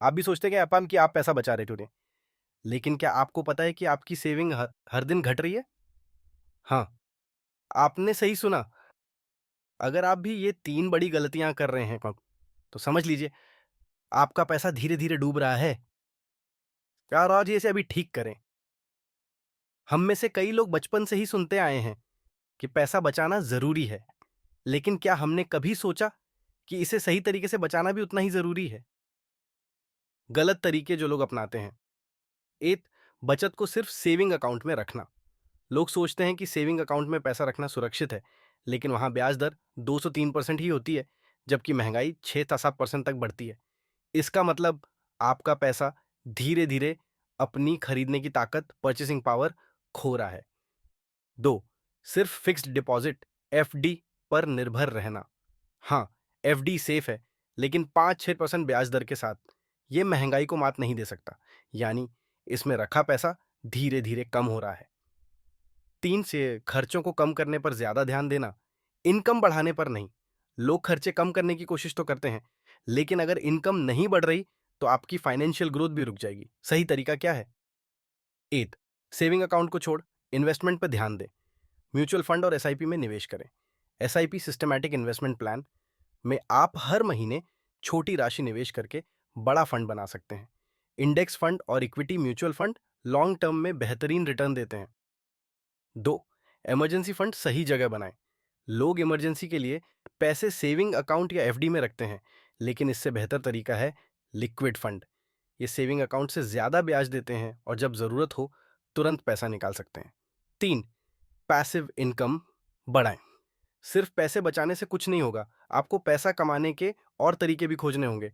आप भी सोचते हैं कि आप पैसा बचा रहे टुडे, लेकिन क्या आपको पता है कि आपकी सेविंग हर दिन घट रही है? हाँ, आपने सही सुना। अगर आप भी ये 3 बड़ी गलतियाँ कर रहे हैं तो समझ लीजिए आपका पैसा धीरे-धीरे डूब रहा है। और आज इसे अभी ठीक करें। हम में से कई लोग बचपन से ही सुनते आए हैं कि पैसा बचाना ज़रूरी है, लेकिन क्या हमने कभी सोचा कि इसे सही तरीके से बचाना भी उतना ही ज़रूरी है? गलत तरीके जो लोग अपनाते हैं। एक, बचत को सिर्फ सेविंग अकाउंट में रखना। लोग सोचते हैं कि सेविंग अकाउंट में पैसा रखना सुरक्षित है, लेकिन वहां ब्याज दर 2 से 3% ही होती है, जबकि महंगाई 6 से 7% तक बढ़ती है। इसका मतलब आपका पैसा धीरे धीरे अपनी खरीदने की ताकत, परचेसिंग पावर खो रहा है। 2, सिर्फ फिक्स्ड डिपॉजिट एफडी पर निर्भर रहना। हाँ, एफडी सेफ है, लेकिन 5-6% ब्याज दर के साथ ये महंगाई को मात नहीं दे सकता। यानी इसमें रखा पैसा धीरे धीरे कम हो रहा है। 3, से खर्चों को कम करने पर ज्यादा ध्यान देना, इनकम बढ़ाने पर नहीं। लोग खर्चे कम करने की कोशिश तो करते हैं, लेकिन अगर इनकम नहीं बढ़ रही तो आपकी फाइनेंशियल ग्रोथ भी रुक जाएगी। सही तरीका क्या है? 8, सेविंग अकाउंट को छोड़ इन्वेस्टमेंट पर ध्यान दें। म्यूचुअल फंड और एसआईपी में निवेश करें। एसआईपी सिस्टमैटिक इन्वेस्टमेंट प्लान में आप हर महीने छोटी राशि निवेश करके बड़ा फंड बना सकते हैं। इंडेक्स फंड और equity mutual fund long term में बेहतरीन रिटर्न देते हैं। 2, इमरजेंसी फंड सही जगह बनाएं। लोग इमरजेंसी के लिए पैसे सेविंग अकाउंट या एफडी में रखते हैं, लेकिन इससे बेहतर तरीका है लिक्विड फंड। ये सेविंग अकाउंट से ज्यादा ब्याज देते हैं और जब जरूरत हो तुरंत पैसा निकाल सकते हैं। 3, पैसिव इनकम बढ़ाएं। सिर्फ पैसे बचाने से कुछ नहीं होगा, आपको पैसा कमाने के और तरीके भी खोजने होंगे।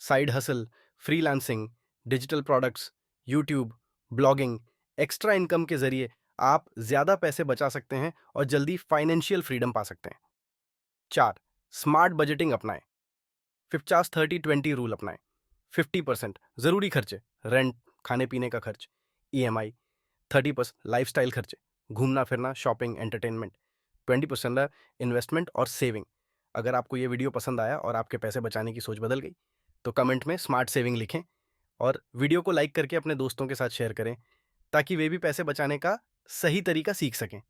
Side hustle, freelancing, digital products, YouTube, blogging, extra income के जरिए आप ज्यादा पैसे बचा सकते हैं और जल्दी फाइनेंशियल फ्रीडम पा सकते हैं। 4, स्मार्ट बजटिंग अपनाएं। 50-30-20 रूल अपनाएं। 50% जरूरी खर्चे, रेंट, खाने पीने का खर्च, ईएमआई। 30% लाइफस्टाइल खर्चे, घूमना फिरना, शॉपिंग, एंटरटेनमेंट। 20% इन्वेस्टमेंट और सेविंग। अगर आपको ये वीडियो पसंद आया और आपके पैसे बचाने की सोच बदल गई तो कमेंट में स्मार्ट सेविंग लिखें और वीडियो को लाइक करके अपने दोस्तों के साथ शेयर करें ताकि वे भी पैसे बचाने का सही तरीका सीख सकें।